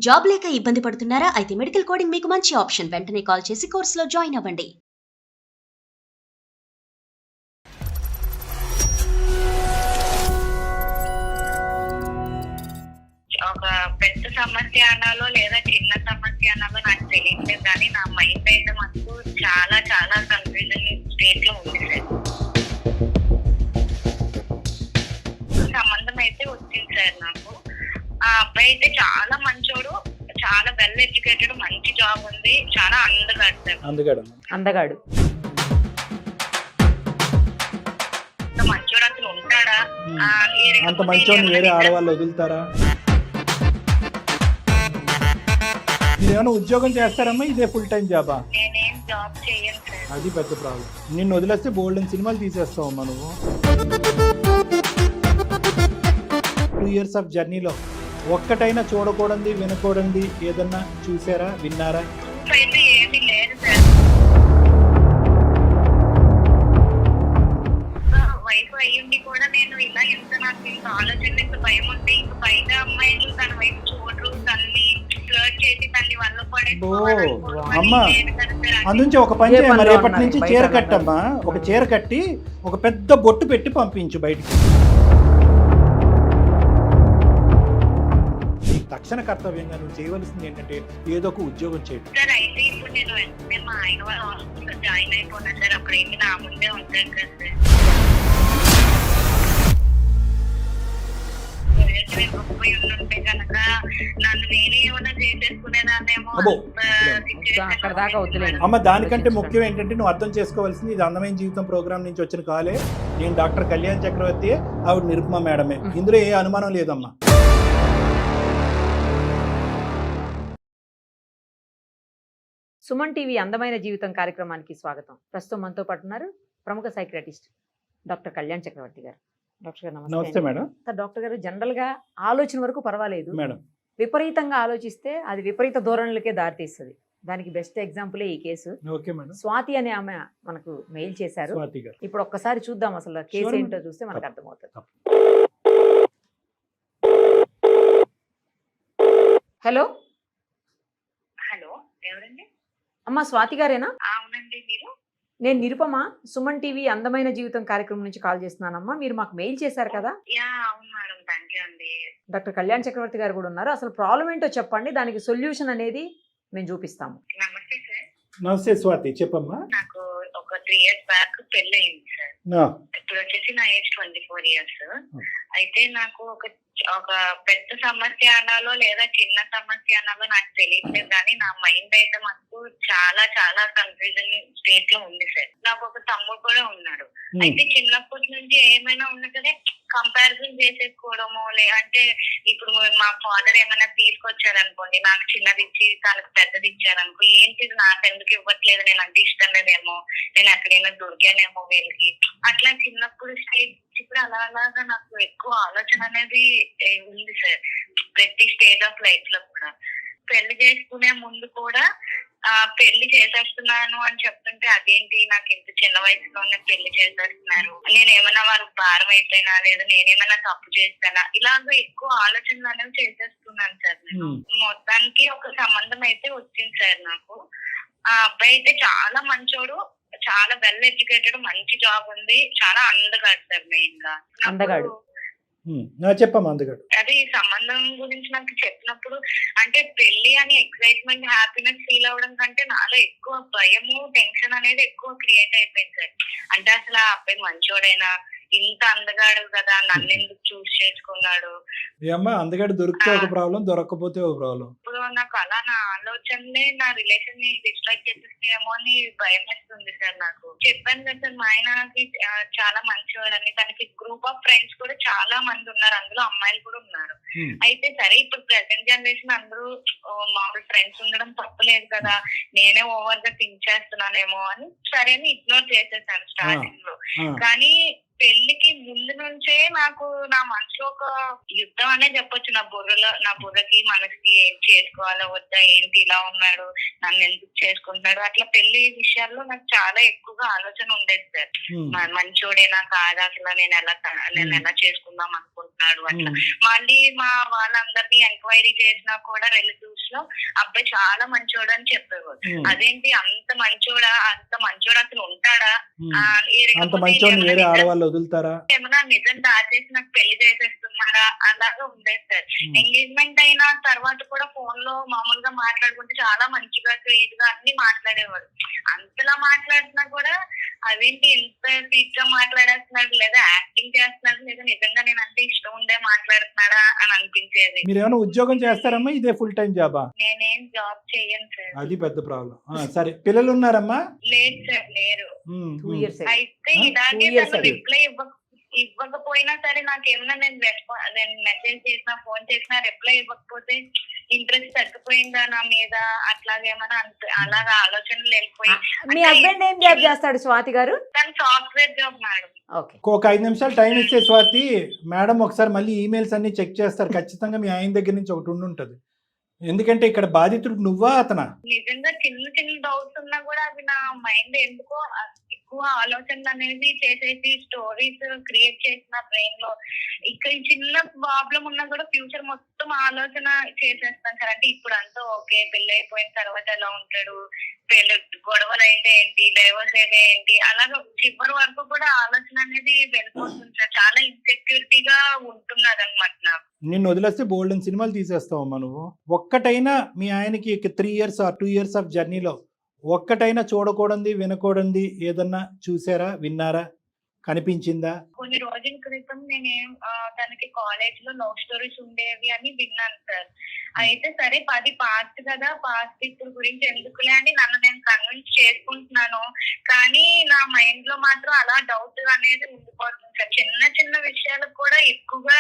Job లేక ఇబ్బంది పడుతున్నారా? అయితే మెడికల్ కోడింగ్ మీకు మంచి ఆప్షన్. వెంటనే కాల్ చేసి కోర్సులో జాయిన్ అవ్వండి. ఒక పెద్ద సమస్య అనాలో లేదా చిన్న సమస్య అనాలో నాకు తెలియట్లేదు, కానీ నా మైండ్ అయితే మాకు చాలా చాలా కన్ఫ్యూజన్ స్టేట్ లో ఉంది సార్. సంబంధం అయితే వచ్చింది సార్ నాకు. ఆ అబ్బాయి అయితే చాలా మంచోడు, చాలా వెల్ ఎడ్యుకేటెడ్, మంచి జాబ్ ఉంది, చాలా అందగాడు సార్. అందగాడు మంచోడు అసలు ఉంటాడా? అంత మంచోడిని వేరే ఆడవాళ్ళు వదులుతారా? మీరేమైనా ఉద్యోగం చేస్తారమ్మా? ఇదే ఫుల్ టైం జాబా? నేనేం జాబ్ చేయను సార్. అది పెద్ద ప్రాబ్లం. నిన్ను వదిలేస్తే బోల్డెన్ సినిమాలు తీసేస్తావమ్మా నువ్వు. 2 years ఆఫ్ జర్నీలో ఒక్కటైనా చూడకూడదు వినకూడదు ఏదన్నా చూసారా, విన్నారా? అయితే ఏమీ లేదు సార్. వైఫ్ అయ్యుండి కూడా నేను ఇలా ఎంత నాకు ఇంత ఆలోచన, ఇంత భయం ఉంటే ఇంక బయట అమ్మాయిలు తన వైపు చూడరు, తనని ఫ్లర్ట్ చేసి తనని వల్ల అమ్మా అందుంచి ఒక పని చేయమ్మా, రేపటి నుంచి చీర కట్టమ్మా. ఒక చీర కట్టి ఒక పెద్ద బొట్టు పెట్టి పంపించు బయటికి. తక్షణ కర్తవ్యంగా నువ్వు చేయవలసింది ఏంటంటే ఏదో ఒక ఉద్యోగం చేయడం. సార్ అయితే ఇప్పుడు నేను వెంటనే మా ఆయన వాళ్ళ హాస్పిటల్ జాయిన్ అయిపోయినా సార్. అప్పుడు ఏంటి నా ముందే ఉంటాను కదా సార్. ఉంటే కనుక నన్ను నేనే ఏమైనా చేసేసుకునేదాన్నేమో. అక్కడ దాకా వద్దులేదు అమ్మ. దానికంటే ముఖ్యం ఏంటంటే నువ్వు అర్థం చేసుకోవాల్సింది, ఇది అందమైన జీవితం ప్రోగ్రామ్ నుంచి వచ్చిన కాలే. నేను డాక్టర్ కళ్యాణ్ చక్రవర్తి, ఆవిడ నిరుపమ మేడమే. ఇందులో ఏ అనుమానం లేదమ్మా. సుమన్ టీవీ అందమైన జీవితం కార్యక్రమానికి స్వాగతం. ప్రస్తుతం మనతో పాటు ఉన్నారు ప్రముఖ సైకియాట్రిస్ట్ డాక్టర్ కళ్యాణ్ చక్రవర్తి గారు. డాక్టర్ గారు నమస్తే మేడం. డాక్టర్ గారు, జనరల్ గా ఆలోచన వరకు పర్వాలేదు మేడం, విపరీతంగా ఆలోచిస్తే అది విపరీత ధోరణులకే దారితీస్తుంది. దానికి బెస్ట్ ఎగ్జాంపులే ఈ కేసు. స్వాతి అనే ఆమె మనకు మెయిల్ చేశారు. ఇప్పుడు ఒక్కసారి చూద్దాం అసలు కేసు ఏంటో, చూస్తే మనకు అర్థమవుతుంది. హలో హలో, ఎవరండి? అమ్మా స్వాతి గారేనా? అవునండి. మీరు? నేను నిరుపమ, సుమన్ టీవీ అందమైన జీవితం కార్యక్రమం నుంచి కాల్ చేస్తున్నానమ్మా. మీరు మాకు మెయిల్ చేశారు కదా? అవును మేడం, థ్యాంక్ యూ అండి. డాక్టర్ కళ్యాణ్ చక్రవర్తి గారు కూడా ఉన్నారు. అసలు ప్రాబ్లం ఏంటో చెప్పండి, దానికి సొల్యూషన్ అనేది మేము చూపిస్తాము. నమస్తే సార్. నమస్తే స్వాతి, చెప్పమ్మా. నాకు ఒక 3 years బ్యాక్ పెళ్లి అయింది సార్. ఇప్పుడు వచ్చేసి నా ఏజ్ 24 years. అయితే నాకు ఒక పెద్ద సమస్య అనాలో లేదా చిన్న సమస్య అనాలో నాకు తెలియట్లేదు, కానీ నా మైండ్ అయితే మాకు చాలా చాలా కన్ఫ్యూజన్ స్టేట్ లో ఉంది సార్. నాకు ఒక తమ్ముడు కూడా ఉన్నాడు. అయితే చిన్నప్పటి నుంచి ఏమైనా ఉన్నా సరే కంపారిజన్ చేసేసుకోవడము, లేదంటే ఇప్పుడు మా ఫాదర్ ఏమైనా తీసుకొచ్చారనుకోండి, నాకు చిన్నది ఇచ్చి తనకు పెద్దది ఇచ్చారనుకో, ఏంటిది నాకు ఎందుకు ఇవ్వట్లేదు, నేను అంటే ఇష్టం లేదేమో, నేను ఎక్కడైనా దొరికానేమో వీళ్ళకి, అట్లా చిన్నప్పుడు స్టేజ్. ఇప్పుడు అలాగా నాకు ఎక్కువ ఆలోచన అనేది ఉంది సార్, ప్రతి స్టేజ్ ఆఫ్ లైఫ్ లో కూడా. పెళ్లి చేసుకునే ముందు కూడా పెళ్లి చేసేస్తున్నాను అని చెప్తుంటే, అదేంటి నాకు ఇంత చిన్న వయసులోనే పెళ్లి చేసేస్తున్నారు, నేనేమైనా వాళ్ళకి భారం అయిపోయినా, లేదా నేనేమైనా తప్పు చేస్తానా, ఇలాగ ఎక్కువ ఆలోచనలు అనేవి చేసేస్తున్నాను సార్ నేను. మొత్తానికి ఒక సంబంధం అయితే వచ్చింది సార్ నాకు. ఆ అబ్బాయి అయితే చాలా మంచోడు, చాలా వెల్ ఎడ్యుకేటెడ్, మంచి జాబ్ ఉంది, చాలా అందగాడు సార్. మెయిన్ గా అందగాడు. చెప్పమ్మా. అందుగాడు అదే ఈ సంబంధం గురించి నాకు చెప్పినప్పుడు, అంటే పెళ్లి అని ఎక్సైట్మెంట్, హ్యాపీనెస్ ఫీల్ అవడం కంటే నాలో ఎక్కువ భయము, టెన్షన్ అనేది ఎక్కువ క్రియేట్ అయిపోయింది సార్. అంటే అసలు ఆ అబ్బాయి మంచోడైనా, ఇంత అందగాడు కదా, నన్ను ఎందుకు చూస్ చేసుకున్నాడు. ఏమ్మా, అందగాడు దొరికితే ఒక ప్రాబ్లం, దొరకకపోతే ఒక ప్రాబ్లం. ఇప్పుడు నాకు అలా నా ఆలోచనలే నా రిలేషన్ ని డిస్ట్రాక్ట్ చేసేస్తాయేమో అని భయం వేస్తుంది సార్. నాకు చెప్పాను కదా సార్, మా ఆయనకి చాలా మంచివాడని, తనకి గ్రూప్ ఆఫ్ ఫ్రెండ్స్ కూడా చాలా మంది ఉన్నారు, అందులో అమ్మాయిలు కూడా ఉన్నారు. అయితే సరే, ఇప్పుడు ప్రెసెంట్ జనరేషన్ అందరూ మామూలు ఫ్రెండ్స్ ఉండడం తప్పలేదు కదా, నేనే ఓవర్ గా థింక్ చేస్తున్నానేమో అని సరే అని ఇగ్నోర్ చేసేసాను స్టార్టింగ్ లో. కానీ పెళ్లికి ముందు నుంచే నాకు నా మనసులో ఒక యుద్ధం అనే చెప్పొచ్చు. నా బుర్రకి మనసుకి ఏం చేసుకోవాలో వద్దా, ఏంటి ఇలా ఉన్నాడు, నన్ను ఎందుకు చేసుకుంటున్నాడు, అట్లా పెళ్లి విషయాల్లో నాకు చాలా ఎక్కువగా ఆలోచన ఉండేది సార్. మంచోడేనా కాదా, అసలు నేను ఎలా చేసుకుందాం అనుకుంటున్నాడు అట్లా. మళ్ళీ మా వాళ్ళందరినీ ఎంక్వైరీ చేసినా కూడా రిలేటివ్స్ లో అబ్బాయి చాలా మంచోడు అని చెప్పేవారు. అదేంటి అంత మంచోడా అసలు ఉంటాడా, ఏమన్నా నిజం దాచేసి నాకు పెళ్లి చేసేస్తున్నారా అలాగా ఉండేది సార్. ఎంగేజ్మెంట్ అయిన తర్వాత కూడా ఫోన్ లో మామూలుగా మాట్లాడుకుంటే చాలా మంచిగా స్వీట్ గా అన్ని మాట్లాడేవాడు. అంతలా మాట్లాడినా కూడా అదేంటి ఎంత స్వీట్ గా మాట్లాడేస్తున్నాడు, లేదా యాక్టింగ్ చేస్తున్నాడు, లేదా నిజంగా నేను అంటే ఇష్టం ఉండే మాట్లాడుతున్నాడా అని అనిపించేది. మీరు ఏమైనా ఉద్యోగం చేస్తారమ్మా? ఇదే ఫుల్ టైం జాబా? నేనేం జాబ్ చేయను సార్. అది పెద్ద ప్రాబ్లం. సరే, పిల్లలు ఉన్నారమ్మా? లేదు సార్, లేరు. అయితే ఇలాగే రిప్లై ఇవ్వకపోయినా సరే నాకేమన్నా నేను మెసేజ్ చేసినా ఫోన్ చేసినా రిప్లై ఇవ్వకపోతే ఇంట్రెస్ట్ తగ్గిపోయిందా నా మీద, అట్లాగేమన్నా అలాగా ఆలోచనలు వెళ్ళిపోయి. మీ హస్బెండ్ ఏం జాబ్ చేస్తాడు స్వాతి గారు? తను సాఫ్ట్వేర్ జాబ్ మేడం. ఒక 5 నిమిషాలు టైం ఇస్తే స్వాతి మేడం ఒకసారి మళ్ళీ ఈమెయిల్స్ అన్ని చెక్ చేస్తారు. ఖచ్చితంగా మీ ఆయన దగ్గర నుంచి ఒకటి ఉండుంటది. ఎందుకంటే ఇక్కడ బాధితుడు నువ్వా అతనా? నిజంగా చిన్న చిన్న డౌట్స్ ఉన్నా కూడా అవి నా మైండ్ ఎందుకో ఎక్కువ ఆలోచనలు అనేది చేసేసి స్టోరీస్ క్రియేట్ చేసిన బ్రెయిన్ లో. ఇక్కడ చిన్న ప్రాబ్లం ఉన్నా కూడా ఫ్యూచర్ మొత్తం ఆలోచన చేసేస్తాను సార్. అంటే ఇప్పుడు అంతా ఓకే, పెళ్లి అయిపోయిన తర్వాత ఎలా ఉంటాడు, గొడవలు అయితే ఏంటి, డైవర్స్ అయితే ఏంటి, అలాగా చివరి వరకు కూడా ఆలోచన అనేది వెళ్ళిపోతుంది సార్. చాలా ఇన్సెక్యూరిటీగా ఉంటున్నది అనమాట నాకు. నిన్ను వదిలేస్తే బోల్డెన్ సినిమాలు తీసేస్తావమ్మా నువ్వు. ఒక్కటైనా మీ ఆయనకి 3 years or 2 years ఆఫ్ జర్నీలో ఒక్కటైనా చూడకూడదు వినకూడదు ఏదన్నా చూసారా, విన్నారా, కనిపించిందా? కొన్ని రోజుల క్రితం నేనేం తనకి కాలేజ్ లో లవ్ స్టోరీస్ ఉండేవి అని విన్నాను సార్. అయితే సరే 10 పాస్ట్ కదా, పాస్ట్ ఇప్పుడు గురించి ఎందుకులే అని నన్ను నేను కన్విన్స్ చేసుకుంటున్నాను. కానీ నా మైండ్ లో మాత్రం అలా డౌట్ అనేది ఉండిపోతుంది సార్. చిన్న చిన్న విషయాలకు కూడా ఎక్కువగా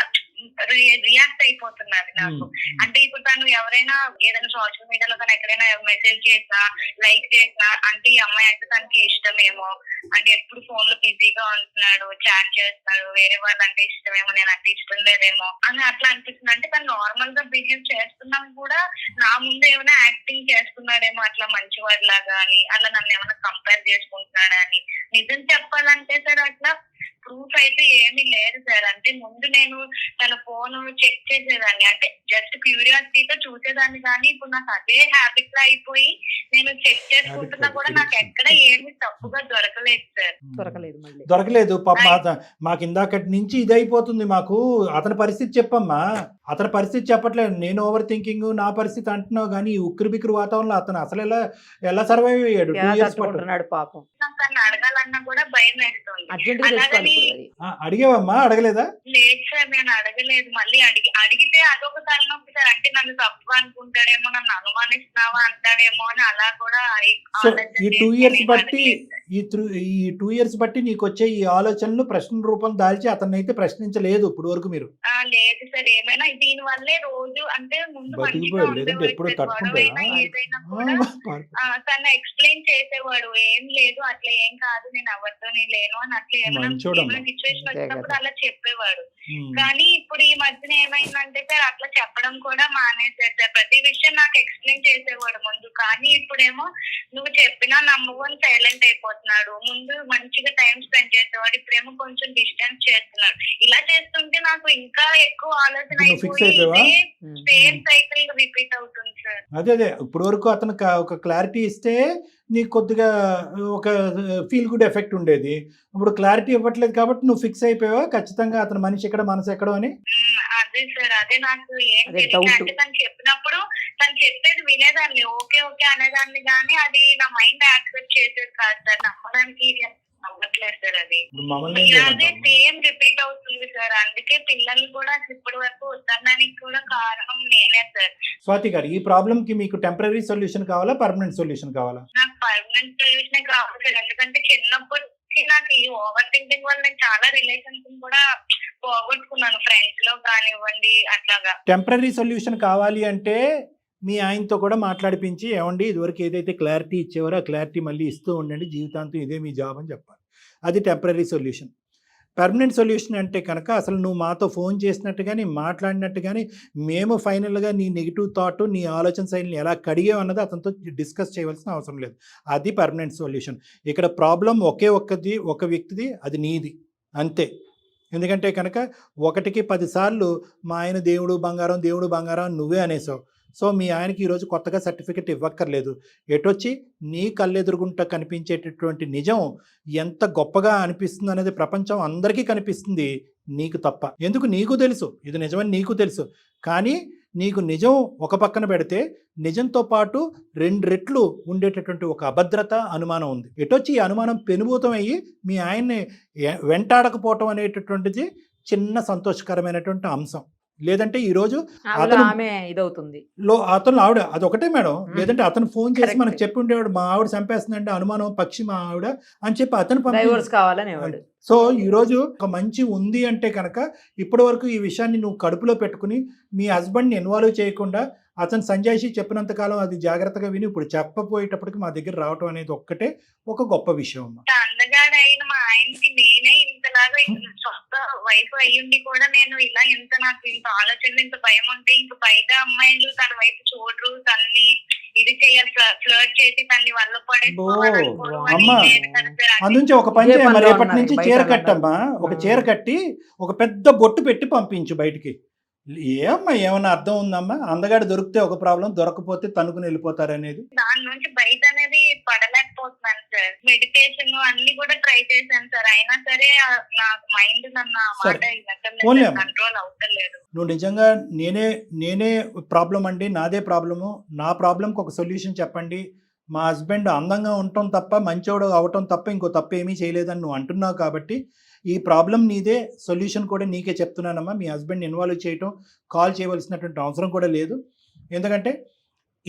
రియాక్ట్ అయిపోతున్నది నాకు. అంటే ఇప్పుడు తను ఎవరైనా ఏదైనా సోషల్ మీడియాలో తను ఎక్కడైనా మెసేజ్ చేసినా, లైక్ చేసినా, అంటే ఈ అమ్మాయి అంటే తనకి ఇష్టమేమో, అంటే ఎప్పుడు ఫోన్ లో బిజీగా ఉంటున్నాడు, చాట్ చేస్తున్నాడు, వేరే వాళ్ళంటే ఇష్టమేమో, నేను అంటే ఇష్టం లేదేమో అని అట్లా అనిపిస్తుంది. అంటే తను నార్మల్ గా బిహేవ్ చేస్తున్నా కూడా నా ముందు ఏమైనా యాక్టింగ్ చేస్తున్నాడేమో అట్లా మంచివాడిలాగా అని, అలా నన్ను ఏమైనా కంపేర్ చేసుకుంటున్నాడా అని. నిజం చెప్పాలంటే సార్ అట్లా ప్రూఫ్ అయితే ఏమీ లేదు సార్. అంటే ముందు నేను తన ఫోన్ చెక్ చేసేదాన్ని, అంటే జస్ట్ క్యూరియాసిటీతో చూసేదాన్ని. కానీ ఇప్పుడు నాకు అదే హ్యాబిట్ అయిపోయి నేను చెక్ చేసుకుంటున్నా కూడా నాకు ఎక్కడ ఏమి తప్పుగా దొరకలేదు సార్. దొరకలేదు పాప. మాకు ఇందాకటి నుంచి ఇది అయిపోతుంది. మాకు అతని పరిస్థితి చెప్పమ్మా. అతని పరిస్థితి చెప్పట్లేదు. నేను ఓవర్ థింకింగ్ నా పరిస్థితి అంటున్నావు, కానీ ఉక్కిరి బిక్కిరి వాతావరణంలో అతను అసలు ఎలా సర్వైవ్ అయ్యాడు? 2 years పాపం. తను అడగాలన్నా కూడా భయం వేస్తుంది. అడిగేవమ్మా? అడగలేదా? లేదు సార్, నేను అడగలేదు. మళ్ళీ అడిగితే అదొక తలనొప్పి సార్. అంటే నన్ను తప్పు అనుకుంటాడేమో, నన్ను అనుమానిస్తున్నావా అంటాడేమో అని అలా కూడా. ఈ 2 years బట్టి ఈ 2 years బట్టి నీకు వచ్చే ఈ ఆలోచనలు ప్రశ్న రూపం దాల్చి అతన్ని అయితే ప్రశ్నించలేదు ఇప్పుడు వరకు మీరు? లేదు సార్, ఏమైనా దీని వల్లే రోజు అంటే ముందు ఏదైనా కూడా తను ఎక్స్ప్లెయిన్ చేసేవాడు. ఏం లేదు, అట్లా ఏం కాదు, నేను ఎవరితో లేను అని అట్లా ఏమైనా సిచ్యువేషన్ వచ్చినప్పుడు అలా చెప్పేవాడు. కానీ ఇప్పుడు ఈ మధ్యన ఏమైందంటే సార్ అట్లా చెప్పడం కూడా మానేసారు సార్. ప్రతి విషయం నాకు ఎక్స్ప్లెయిన్ చేసేవాడు ముందు. కానీ ఇప్పుడేమో నువ్వు చెప్పినా నమ్మవు అని సైలెంట్ అయిపోతున్నాడు. ముందు మంచిగా టైం స్పెండ్ చేసేవాడు, ఇప్పుడేమో కొంచెం డిస్టెన్స్ చేస్తున్నాడు. ఇలా చేస్తుంటే నాకు ఇంకా ఎక్కువ ఆలోచన అయిపోయి సేమ్ సైకిల్ రిపీట్ అవుతుంది సార్. అదే ఇప్పుడు వరకు అతను ఒక క్లారిటీ ఇస్తే నీకు కొద్దిగా ఒక ఫీల్ గుడ్ ఎఫెక్ట్ ఉండేది. ఇప్పుడు క్లారిటీ ఇవ్వట్లేదు కాబట్టి నువ్వు ఫిక్స్ అయిపోయావా ఖచ్చితంగా అతను మనిషి ఎక్కడ మనసు ఎక్కడో అని? అదే సార్, అదే నాకు ఏం తెలియదు. అంటే తను చెప్పినప్పుడు తను చెప్పేది వినేదాన్ని, ఓకే ఓకే అనేదాన్ని, కానీ అది నా మైండ్ యాక్సెప్ట్ చేసేది కాదు సార్. నమ్మడానికి అవ్వట్లేదు సార్. అది ఇలాగే సేమ్ రిపీట్ అవుతుంది సార్. అందుకే పిల్లలు కూడా ఇప్పటి వరకు వద్దడానికి కూడా కారణం నేనే సార్. స్వాతి గారు, ఈ ప్రాబ్లం కి మీకు టెంపరరీ సొల్యూషన్ కావాలా, పర్మనెంట్ సొల్యూషన్ కావాలా? నాకు పర్మనెంట్ సొల్యూషన్ కావాలి సార్. ఎందుకంటే చిన్నప్పటి నాకు ఈ ఓవర్ థింకింగ్ వల్ల నేను చాలా రిలేషన్స్ కూడా పోగొట్టుకున్నాను, ఫ్రెండ్స్ లో కానివ్వండి అట్లాగా. టెంపరరీ సొల్యూషన్ కావాలి అంటే మీ ఆయనతో కూడా మాట్లాడిపించి, ఏమండి ఇదివరకు ఏదైతే క్లారిటీ ఇచ్చేవారో ఆ క్లారిటీ మళ్ళీ ఇస్తూ ఉండండి, జీవితాంతం ఇదే మీ జాబ్ అని చెప్పాలి. అది టెంపరరీ సొల్యూషన్. పర్మనెంట్ సొల్యూషన్ అంటే కనుక అసలు నువ్వు మాతో ఫోన్ చేసినట్టు కానీ మాట్లాడినట్టు కానీ మేము ఫైనల్గా నీ నెగిటివ్ థాట్ నీ ఆలోచన శైలిని ఎలా కడిగావు అన్నది అతనితో డిస్కస్ చేయవలసిన అవసరం లేదు. అది పర్మనెంట్ సొల్యూషన్. ఇక్కడ ప్రాబ్లం ఒక వ్యక్తిది, అది నీది అంతే. ఎందుకంటే కనుక 1కి 10 సార్లు మా ఆయన దేవుడు బంగారం నువ్వే అనేసావు. సో మీ ఆయనకి ఈరోజు కొత్తగా సర్టిఫికెట్ ఇవ్వక్కర్లేదు. ఎటొచ్చి నీ కళ్ళెదురుగుంట కనిపించేటటువంటి నిజం ఎంత గొప్పగా అనిపిస్తుంది అనేది ప్రపంచం అందరికీ కనిపిస్తుంది, నీకు తప్ప. ఎందుకు? నీకు తెలుసు ఇది నిజమని నీకు తెలుసు. కానీ నీకు నిజం ఒక పక్కన పెడితే నిజంతో పాటు 2 రెట్లు ఉండేటటువంటి ఒక అభద్రత, అనుమానం ఉంది. ఎటొచ్చి ఈ అనుమానం పెనుభూతం అయ్యి మీ ఆయన్ని వెంటాడకపోవటం అనేటటువంటిది చిన్న సంతోషకరమైనటువంటి అంశం. లేదంటే ఈరోజు ఆమె ఇదవుతుంది అతను ఆవిడ అదొకటే మేడం. లేదంటే అతను ఫోన్ చేసి మనకు చెప్పి ఉండేవాడు, మా ఆవిడ చంపేస్తుందంటే అనుమానం పక్షి మా ఆవిడ అని చెప్పి అతను డైవోర్స్ కావాలని. సో ఈరోజు ఒక మంచి ఉంది అంటే కనుక ఇప్పటి వరకు ఈ విషయాన్ని నువ్వు కడుపులో పెట్టుకుని మీ హస్బెండ్ని ఇన్వాల్వ్ చేయకుండా అతను సంజాయిషి చెప్పినంతకాలం అది జాగ్రత్తగా విని ఇప్పుడు చెప్పపోయేటప్పటికి మా దగ్గర రావటం అనేది ఒక్కటే ఒక గొప్ప విషయం. అందగాడైన మా ఆయనకి నేనే ఇంతలాగా సొంత వైఫ్ అయ్యుండి కూడా నేను ఇలా నాకు ఇంత ఆలోచన, ఇంత భయం ఉంటే ఇంక బయట అమ్మాయిలు తన వైపు చూడరు, తన్ని ఇది చేయాలి, ఫ్లర్ట్ చేసి తన్ని వల్ల అందుంచి ఒక పని చేయ, మరి రేపటి నుంచి చీర కట్టమ్మా, ఒక చీర కట్టి ఒక పెద్ద బొట్టు పెట్టి పంపించు బయటికి. ఏమ్మా ఏమన్నా అర్థం ఉందమ్మా? అందగాడు దొరికితే ఒక ప్రాబ్లం, దొరకపోతే తనుకుని వెళ్ళిపోతారు అనేది. దాని నుంచి బయట అనేది పడలేకపోతున్నాను సార్. మెడిటేషన్ అన్ని కూడా ట్రై చేశాను సార్, అయినా సరే నాకు మైండ్ కంట్రోల్ అవుతలేదు. నువ్వు నిజంగా నేనే ప్రాబ్లం అండి, నాదే ప్రాబ్లము, నా ప్రాబ్లంకి ఒక సొల్యూషన్ చెప్పండి, మా హస్బెండ్ అందంగా ఉండటం తప్ప మంచోడు అవటం తప్ప ఇంకో తప్ప ఏమీ చేయలేదని నువ్వు అంటున్నావు కాబట్టి ఈ ప్రాబ్లం నీదే, సొల్యూషన్ కూడా నీకే చెప్తున్నానమ్మా. మీ హస్బెండ్ ఇన్వాల్వ్ చేయటం, కాల్ చేయవలసినటువంటి అవసరం కూడా లేదు. ఎందుకంటే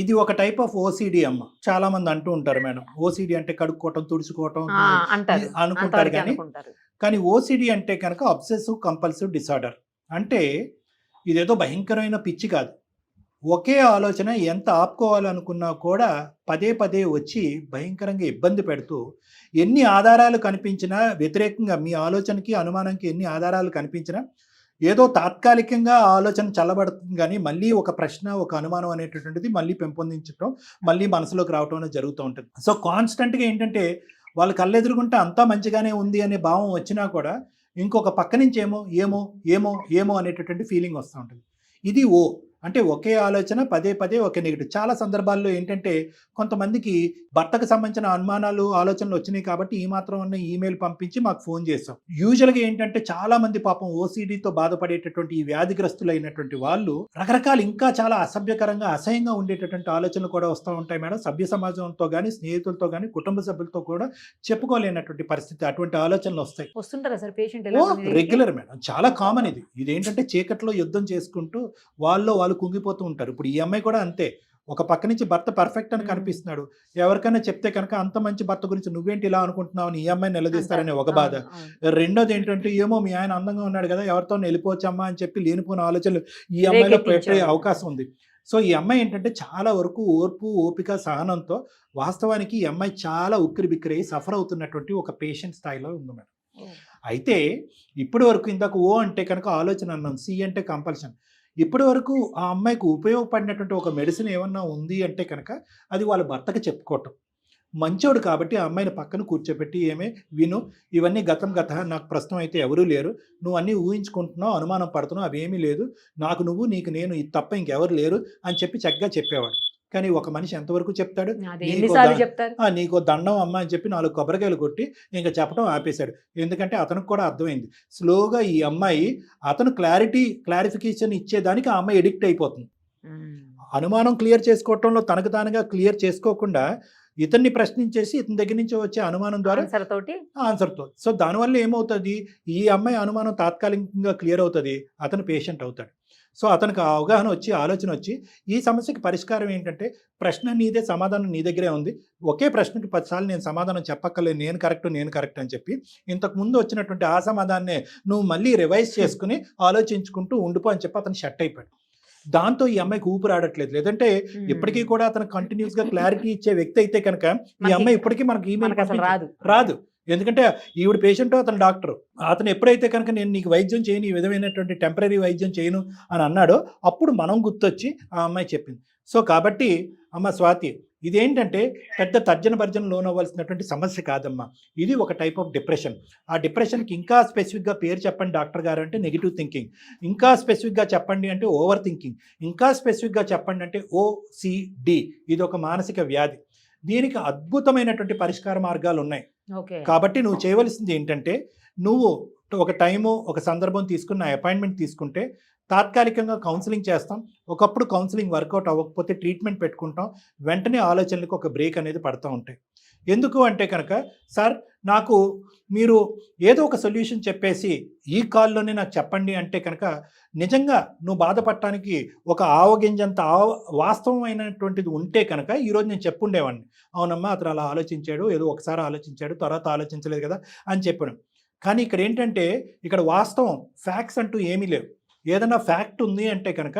ఇది ఒక టైప్ ఆఫ్ ఓసిడి అమ్మ. చాలా మంది అంటూ ఉంటారు మేడం, ఓసిడి అంటే కడుక్కోవటం, తుడుచుకోవటం అనుకుంటారు. కానీ ఓసిడి అంటే కనుక అబ్సెసివ్ కంపల్సివ్ డిసార్డర్. అంటే ఇదేదో భయంకరమైన పిచ్చి కాదు. ఒకే ఆలోచన ఎంత ఆపుకోవాలనుకున్నా కూడా పదే పదే వచ్చి భయంకరంగా ఇబ్బంది పెడుతూ, ఎన్ని ఆధారాలు కనిపించినా వ్యతిరేకంగా మీ ఆలోచనకి అనుమానంకి ఎన్ని ఆధారాలు కనిపించినా ఏదో తాత్కాలికంగా ఆలోచన చల్లబడుతుంది, కానీ మళ్ళీ ఒక ప్రశ్న, ఒక అనుమానం అనేటటువంటిది మళ్ళీ పెంపొందించడం, మళ్ళీ మనసులోకి రావటం అనేది జరుగుతూ ఉంటుంది. సో కాన్స్టెంట్గా ఏంటంటే వాళ్ళ కళ్ళెదురుగుంటే అంతా మంచిగానే ఉంది అనే భావం వచ్చినా కూడా ఇంకొక పక్క నుంచి ఏమో ఏమో ఏమో ఏమో అనేటటువంటి ఫీలింగ్ వస్తూ ఉంటుంది. ఇది అంటే ఒకే ఆలోచన పదే పదే ఒకే నెగిటివ్. చాలా సందర్భాల్లో ఏంటంటే కొంతమందికి భర్తకు సంబంధించిన అనుమానాలు, ఆలోచనలు వచ్చినాయి కాబట్టి ఈ మాత్రం ఉన్న ఈమెయిల్ పంపించి మాకు ఫోన్ చేస్తాం. యూజువల్గా ఏంటంటే చాలా మంది పాపం ఓసిడితో బాధపడేటటువంటి ఈ వ్యాధిగ్రస్తులైనటువంటి వాళ్ళు రకరకాల ఇంకా చాలా అసభ్యకరంగా, అసహ్యంగా ఉండేటటువంటి ఆలోచనలు కూడా వస్తూ ఉంటాయి మేడం. సభ్య సమాజంతో కానీ, స్నేహితులతో కానీ, కుటుంబ సభ్యులతో కూడా చెప్పుకోలేనటువంటి పరిస్థితి, అటువంటి ఆలోచనలు వస్తాయి. వస్తుంటారా సార్ పేషెంట్? రెగ్యులర్ మేడం, చాలా కామన్ ఇది. ఇదేంటంటే చీకట్లో యుద్ధం చేసుకుంటూ వాళ్ళు కుంగిపోతూ ఉంటారు. ఇప్పుడు ఈ అమ్మాయి కూడా అంతే. ఒక పక్క నుంచి భర్త పర్ఫెక్ట్ అని కనిపిస్తున్నాడు, ఎవరికైనా చెప్తే కనుక అంత మంచి భర్త గురించి నువ్వేంటి ఇలా అనుకుంటున్నావు అని ఈ అమ్మాయి నిలదీస్తారనే ఒక బాధ. రెండోది ఏంటంటే ఏమో మీ ఆయన అందంగా ఉన్నాడు కదా, ఎవరితో వెళ్ళిపోవచ్చమ్మా అని చెప్పి లేనిపోయిన ఆలోచనలు ఈ అమ్మాయిలో పెట్టే అవకాశం ఉంది. సో ఈ అమ్మాయి ఏంటంటే చాలా వరకు ఓర్పు, ఓపిక, సహనంతో వాస్తవానికి ఈ అమ్మాయి చాలా ఉక్కిరి బిక్కిరి సఫర్ అవుతున్నటువంటి ఒక పేషెంట్ స్థాయిలో ఉంది మేడం. అయితే ఇప్పటి వరకు ఇందాక ఓ అంటే కనుక ఆలోచన అన్నాం, సి అంటే కంపల్షన్. ఇప్పటి వరకు ఆ అమ్మాయికి ఉపయోగపడినటువంటి ఒక మెడిసిన్ ఏమన్నా ఉంది అంటే కనుక అది వాళ్ళ భర్తకి చెప్పుకోవటం. మంచోడు కాబట్టి ఆ అమ్మాయిని పక్కన కూర్చోబెట్టి, ఏమే విను, ఇవన్నీ గతం నాకు ప్రస్తుతం అయితే ఎవరూ లేరు, నువ్వు అన్నీ ఊహించుకుంటున్నావు, అనుమానం పడుతున్నావు, అవేమీ లేదు, నాకు నువ్వు, నీకు నేను, ఇది తప్ప ఇంకెవరు లేరు అని చెప్పి చక్కగా చెప్పేవాడు. కానీ ఒక మనిషి ఎంతవరకు చెప్తాడు? నీకో దండం అమ్మ అని చెప్పి 4 కొబ్బరికాయలు కొట్టి ఇంకా చెప్పడం ఆపేశాడు. ఎందుకంటే అతనికి కూడా అర్థమైంది. స్లోగా ఈ అమ్మాయి అతను క్లారిఫికేషన్ ఇచ్చేదానికి ఆ అమ్మాయి ఎడిక్ట్ అయిపోతుంది. అనుమానం క్లియర్ చేసుకోవటంలో తనకు తానుగా క్లియర్ చేసుకోకుండా ఇతన్ని ప్రశ్నించేసి ఇతని దగ్గర నుంచి వచ్చే అనుమానం ద్వారా ఆన్సర్తో. సో దానివల్ల ఏమవుతుంది, ఈ అమ్మాయి అనుమానం తాత్కాలికంగా క్లియర్ అవుతుంది, అతను పేషెంట్ అవుతాడు. సో అతనికి అవగాహన వచ్చి, ఆలోచన వచ్చి, ఈ సమస్యకి పరిష్కారం ఏంటంటే ప్రశ్న నీదే, సమాధానం నీ దగ్గరే ఉంది, ఒకే ప్రశ్నకి 10 సార్లు నేను సమాధానం చెప్పక్కర్లేదు, నేను కరెక్ట్ అని చెప్పి ఇంతకు ముందు వచ్చినటువంటి ఆ సమాధానాన్ని నువ్వు మళ్ళీ రివైజ్ చేసుకుని ఆలోచించుకుంటూ ఉండిపో అని చెప్పి అతను షట్ అయిపోయాడు. దాంతో ఈ అమ్మాయికి ఊపిరి ఆడట్లేదు. లేదంటే ఇప్పటికీ కూడా అతను కంటిన్యూస్ గా క్లారిటీ ఇచ్చే వ్యక్తి అయితే కనుక ఈ అమ్మాయి ఇప్పటికీ మనకి ఈమెయిల్ రాదు. ఎందుకంటే ఈవిడ పేషెంట్, అతను డాక్టర్. అతను ఎప్పుడైతే కనుక నేను నీకు వైద్యం చేయను, ఈ విధమైనటువంటి టెంపరీ వైద్యం చేయను అని అన్నాడో అప్పుడు మనం గుర్తొచ్చి ఆ అమ్మాయి చెప్పింది. సో కాబట్టి అమ్మ స్వాతి, ఇదేంటంటే పెద్ద తర్జన భర్జన లోనవ్వాల్సినటువంటి సమస్య కాదమ్మా. ఇది ఒక టైప్ ఆఫ్ డిప్రెషన్. ఆ డిప్రెషన్కి ఇంకా స్పెసిఫిక్గా పేరు చెప్పండి డాక్టర్ గారు అంటే నెగిటివ్ థింకింగ్, ఇంకా స్పెసిఫిక్గా చెప్పండి అంటే ఓవర్ థింకింగ్, ఇంకా స్పెసిఫిక్గా చెప్పండి అంటే OCD. ఇది ఒక మానసిక వ్యాధి. దీనికి అద్భుతమైనటువంటి పరిష్కార మార్గాలు ఉన్నాయి. కాబట్టి నువ్వు చేయవలసింది ఏంటంటే, నువ్వు ఒక టైము ఒక సందర్భం తీసుకుని నా అపాయింట్మెంట్ తీసుకుంటే తాత్కాలికంగా కౌన్సిలింగ్ చేస్తాం. ఒకప్పుడు కౌన్సిలింగ్ వర్కౌట్ అవ్వకపోతే ట్రీట్మెంట్ పెట్టుకుంటాం. వెంటనే ఆలోచనలకు ఒక బ్రేక్ అనేది పడుతూ ఉంటాయి. ఎందుకు అంటే కనుక, సార్ నాకు మీరు ఏదో ఒక సొల్యూషన్ చెప్పేసి ఈ కాల్లోనే నాకు చెప్పండి అంటే కనుక నిజంగా నువ్వు బాధపడటానికి ఒక ఆవగింజంత వాస్తవమైనటువంటిది ఉంటే కనుక ఈరోజు నేను చెప్పుండేవాడిని. అవునమ్మా అతను అలా ఆలోచించాడు, ఏదో ఒకసారి ఆలోచించాడు, తర్వాత ఆలోచించలేదు కదా అని చెప్పాను. కానీ ఇక్కడ ఏంటంటే, ఇక్కడ వాస్తవం ఫ్యాక్ట్స్ అంటూ ఏమీ లేవు. ఏదైనా ఫ్యాక్ట్ ఉంది అంటే కనుక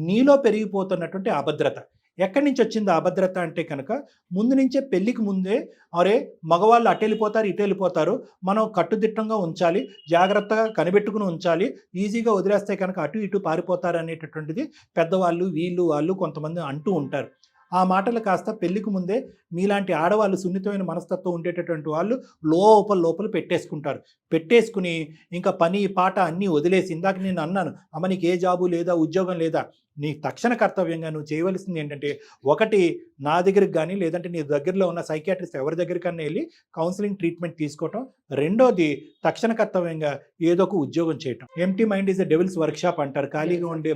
నీలో పెరిగిపోతున్నటువంటి అభద్రత. ఎక్కడి నుంచి వచ్చింది అభద్రత అంటే కనుక, ముందు నుంచే పెళ్ళికి ముందే అరే మగవాళ్ళు అటు వెళ్ళిపోతారు ఇటు వెళ్ళిపోతారు, మనం కట్టుదిట్టంగా ఉంచాలి, జాగ్రత్తగా కనిపెట్టుకుని ఉంచాలి, ఈజీగా వదిలేస్తే కనుక అటు ఇటు పారిపోతారు అనేటటువంటిది పెద్దవాళ్ళు వీళ్ళు వాళ్ళు కొంతమంది అంటూ ఉంటారు. ఆ మాటలు కాస్త పెళ్లికి ముందే మీలాంటి ఆడవాళ్ళు సున్నితమైన మనస్తత్వం ఉండేటటువంటి వాళ్ళు లోపల పెట్టేసుకుంటారు. పెట్టేసుకుని ఇంకా పని పాట అన్నీ వదిలేసి, ఇందాక నేను అన్నాను అమ్మ నీకు ఏ జాబు లేదా ఉద్యోగం లేదా, నీ తక్షణ కర్తవ్యంగా నువ్వు చేయవలసింది ఏంటంటే, ఒకటి నా దగ్గరికి కానీ లేదంటే నీ దగ్గరలో ఉన్న సైకియాట్రిస్ట్ ఎవరి దగ్గరికన్నా వెళ్ళి కౌన్సిలింగ్ ట్రీట్మెంట్ తీసుకోవటం. రెండోది తక్షణ కర్తవ్యంగా ఏదో ఒక ఉద్యోగం చేయటం. Empty mind is a devils workshop అంటారు. ఖాళీగా ఉండే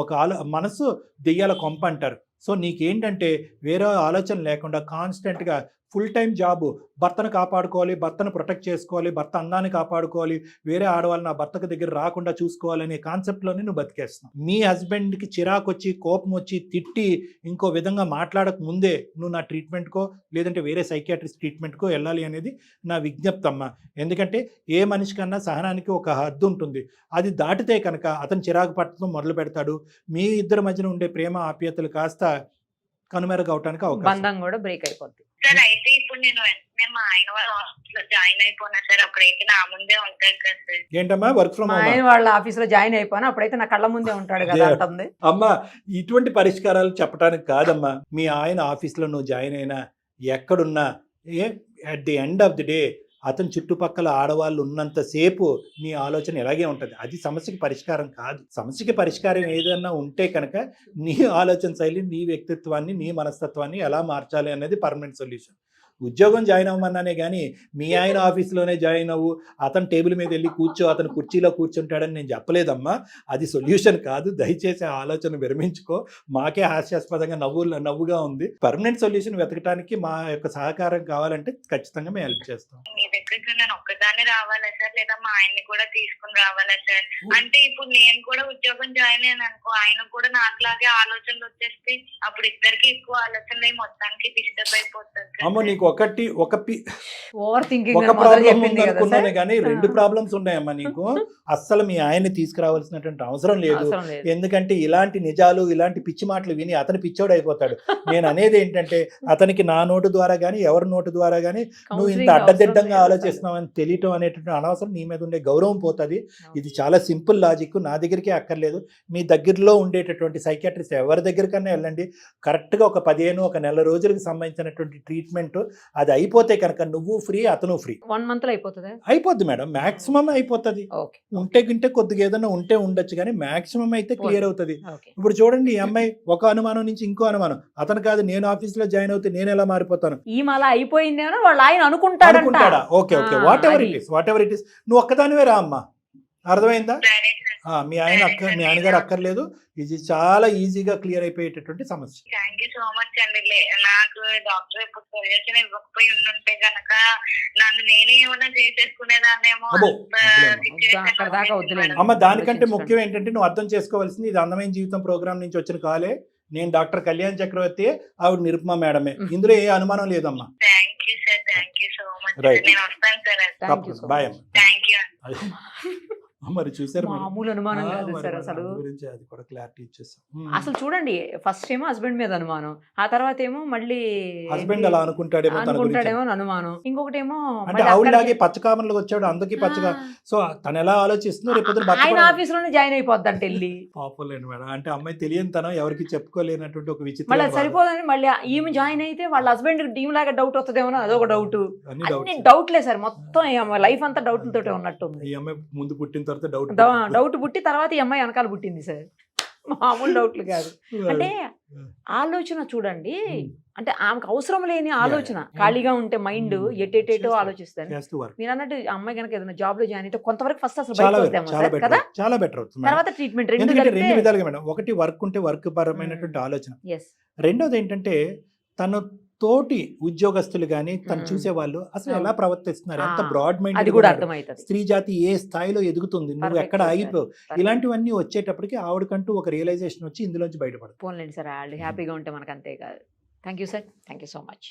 ఒక మనసు దెయ్యాల కొంప అంటారు. సో నీకేంటంటే వేరే ఆలోచన లేకుండా కాన్స్టెంట్గా ఫుల్ టైం జాబు, భర్తను కాపాడుకోవాలి, భర్తను ప్రొటెక్ట్ చేసుకోవాలి, భర్త అందాన్ని కాపాడుకోవాలి, వేరే ఆడవాళ్ళు నా భర్తకు దగ్గర రాకుండా చూసుకోవాలనే కాన్సెప్ట్లోనే నువ్వు బతికేస్తున్నావు. మీ హస్బెండ్కి చిరాకు వచ్చి కోపం వచ్చి తిట్టి ఇంకో విధంగా మాట్లాడక ముందే నువ్వు నా ట్రీట్మెంట్కో లేదంటే వేరే సైకియాట్రిస్ట్ ట్రీట్మెంట్కో వెళ్ళాలి అనేది నా విజ్ఞప్తి అమ్మ. ఎందుకంటే ఏ మనిషి కన్నా సహనానికి ఒక హద్దు ఉంటుంది. అది దాటితే కనుక అతను చిరాకు పట్టడం మొదలు పెడతాడు. మీ ఇద్దరి మధ్యన ఉండే ప్రేమ ఆప్యాయతలు కాస్త కనుమరుగవటానికి అవకాశం, బంధం కూడా బ్రేక్ అయిపోద్ది. సార్ అయితే ఇప్పుడు నేను వెంటనే మా ఆయన వాళ్ళ ఆఫీస్ లో జాయిన్ అయిపోయినా సార్, అప్పుడైతే నా ముందే ఉంటారు కదా సార్. ఏంటమ్మా వర్క్ ఫ్రమ్ హోమ్? ఆయన వాళ్ళ ఆఫీస్ లో జాయిన్ అయిపోయినా అప్పుడైతే నా కళ్ళ ముందే ఉంటాడు కదా అంటుంది. అమ్మా ఇటువంటి పరిష్కారాలు చెప్పడానికి కాదమ్మా. మీ ఆయన ఆఫీస్లో నువ్వు జాయిన్ అయినా ఎక్కడున్నా at the end of the day అతని చుట్టుపక్కల ఆడవాళ్ళు ఉన్నంతసేపు నీ ఆలోచన ఎలాగే ఉంటుంది. అది సమస్యకి పరిష్కారం కాదు. సమస్యకి పరిష్కారం ఏదైనా ఉంటే కనుక నీ ఆలోచన శైలి, నీ వ్యక్తిత్వాన్ని, నీ మనస్తత్వాన్ని ఎలా మార్చాలి అనేది పర్మనెంట్ సొల్యూషన్. ఉద్యోగం జాయిన్ అవ్వమన్నానే కానీ మీ ఆయన ఆఫీస్లోనే జాయిన్ అవ్వు, అతను టేబుల్ మీద వెళ్ళి కూర్చో, అతను కుర్చీలో కూర్చుంటాడని నేను చెప్పలేదమ్మా. అది సొల్యూషన్ కాదు. దయచేసి ఆ ఆలోచన విరమించుకో. మాకే హాస్యాస్పదంగా నవ్వుగా ఉంది. పర్మనెంట్ సొల్యూషన్ వెతకడానికి మా యొక్క సహకారం కావాలంటే ఖచ్చితంగా మేము హెల్ప్ చేస్తాం. మీ దగ్గరికి నేను ఒక్కదాన్ని రావాలా సార్, లేదా మా ఆయన్ని కూడా తీసుకుని రావాలా సార్? అంటే ఇప్పుడు నేను కూడా ఉద్యోగం జాయిన్ అయ్యాను అనుకో, ఆయన కూడా నాకులాగే ఆలోచనలు వచ్చేస్తే అప్పుడు ఇద్దరికి ఎక్కువ ఆలోచనలు మొత్తానికి డిస్టర్బ్ అయిపోతుంది. అమ్మో నీకు ఒక ఓవర్ థింకింగ్ ఒక ప్రాబ్లం ఉందనుకున్నానే కానీ 2 ప్రాబ్లమ్స్ ఉన్నాయమ్మా నీకు. అస్సలు మీ ఆయన్ని తీసుకురావాల్సినటువంటి అవసరం లేదు. ఎందుకంటే ఇలాంటి నిజాలు, ఇలాంటి పిచ్చి మాటలు విని అతను పిచ్చోడు అయిపోతాడు. నేను అనేది ఏంటంటే, అతనికి నా నోటు ద్వారా కానీ ఎవరి నోటు ద్వారా కానీ నువ్వు ఇంత అడ్డదిడ్డంగా ఆలోచిస్తున్నావు అని తెలియటం అనేటువంటి అనవసరం. నీ మీద ఉండే గౌరవం పోతుంది. ఇది చాలా సింపుల్ లాజిక్. నా దగ్గరికే అక్కర్లేదు. మీ దగ్గరలో ఉండేటటువంటి సైకియాట్రిస్ట్ ఎవరి దగ్గరికన్నా వెళ్ళండి. కరెక్ట్గా ఒక 15 ఒక నెల రోజులకు సంబంధించినటువంటి ట్రీట్మెంట్ అది అయిపోతే కనుక నువ్వు ఫ్రీ, అతను ఫ్రీ. 1 month లో అయిపోతుంది. అయిపోద్ది మేడం, మాక్సిమం అయిపోతుంది. ఉంటే కొద్దిగా ఏదైనా ఉంటే ఉండొచ్చు కానీ మాక్సిమం అయితే క్లియర్ అవుతుంది. ఇప్పుడు చూడండి, ఈ అమ్మాయి ఒక అనుమానం నుంచి ఇంకో అనుమానం. అతను కాదు, నేను ఆఫీస్ లో జాయిన్ అవుతే నేను ఎలా మారిపోతాను, ఈమె అయిపోయిందేమో వాళ్ళు ఆయన అనుకుంటాడా? Okay whatever it is నువ్వు ఒక్కదానివే రా అమ్మా. అర్థమైందా? మీ ఆయనగారు అక్కర్లేదు. ఇది చాలా ఈజీగా క్లియర్ అయిపోయేటటువంటి సమస్య. థ్యాంక్ యూ సో మచ్ అండి. నాకు డాక్టర్ ఇప్పుడు సొల్యూషన్ ఇవ్వకపోయి ఉంటే కనుక నన్ను నేనే ఏమైనా చేసేసుకునేదాన్నేమో. అమ్మ దానికంటే ముఖ్యం ఏంటంటే నువ్వు అర్థం చేసుకోవాల్సింది, ఇది అందమైన జీవితం ప్రోగ్రామ్ నుంచి వచ్చిన కాలే. నేను డాక్టర్ కళ్యాణ్ చక్రవర్తి, ఆవిడ నిరుపమ మేడమే. ఇందులో ఏ అనుమానం లేదమ్మా. Thank you sir, thank you so much. నేను వస్తాను సార్. బాయ్ అమ్మ. Thank you. మరి చూసారు మేడం? మామూలు అనుమానం కాదు మరి సార్ మరి అసలు. అందు గురించి అది కూడా క్లారిటీ ఇచ్చేసాం. అసలు చూడండి, ఫస్ట్ ఏమో హస్బెండ్ మీద అనుమానం, ఆ తర్వాత ఏమో మళ్ళీ హస్బెండ్ అలా అనుకుంటాడేమో తన గురించి. అనుకుంటాడేమో అని అనుమానం, ఇంకొకటేమో అంటే మళ్ళీ ఆవిడలాగే అక్కడికి- పచ్చకామర్లకు వచ్చాడు, అందరికీ పచ్చగా. సో తను ఎలా ఆలోచిస్తుందో రేపు పొద్దున భర్త ఆయన కూడా- ఆఫీస్ లోనే జాయిన్ అయిపోద్దంట వెళ్ళి. పాపలేండి మేడం. అంటే అమ్మాయి తెలియని తనం, ఎవరికి చెప్పుకోలేనటువంటి ఒక విచిత్ర మళ్ళీ అది సరిపోదని మళ్ళీ ఈమె జాయిన్ అయితే వాళ్ళ హస్బెండ్ టీమ్ లాగా డౌట్ వస్తుందేమో అదొక డౌట్. అన్ని అన్ని డౌట్స్. డౌట్లే సార్, మొత్తం లైఫ్ అంతా డౌట్లతోటే ఉన్నట్టుంది. ఈ అమ్మాయి ముందు పుట్టిన తర్వాత డౌట్ డౌట్ పుట్టి తర్వాత ఈ అమ్మాయి వెనకాల పుట్టింది సార్, మామూలు డౌట్లు కాదు. అంటే ఆలోచన చూడండి, అంటే ఆమెకు అవసరం లేని ఆలోచన, ఖాళీగా ఉంటే మైండ్ ఎటేటేటో ఆలోచిస్తాను. చేస్తూ వర్క్ మీరు అన్నట్టు ఆ అమ్మాయి కనుక ఏదైనా జాబ్ లో జాయిన్ అయితే కొంతవరకు ఫస్ట్ అసలు చాలా బయటకు better, వద్దాము చాలా సార్, బెటర్, కదా. చాలా బెటర్ అవుతుంది మేడం. తర్వాత ట్రీట్మెంట్ రెండు ఎందుకంటే రెండు కలిపితే విధాలుగా మేడం. ఒకటి వర్క్ ఉంటే వర్క్ పరమైనటువంటి ఆలోచన, yes. రెండోది ఏంటంటే తను తోటి ఉద్యోగస్తులు కానీ తను మ్మ్. చూసే వాళ్ళు అసలు అవును. ఎలా ప్రవర్తిస్తున్నారు, ఎంత ఆ, బ్రాడ్ అది మైండ్, కూడా అర్థమవుతుంది. స్త్రీ జాతి ఏ స్థాయిలో ఎదుగుతుంది, నువ్వు Perfect ఎక్కడ sir. ఆగిపోవు, Perfect. ఇలాంటివన్నీ వచ్చేటప్పటికి ఆవిడకంటూ ఒక రియలైజేషన్ వచ్చి ఇందులోంచి బయటపడదు. పోన్లేండి సార్, వాళ్ళు హ్యాపీగా ఉంటే మనకు అంతే కాదు. Thank you sir, thank you so much.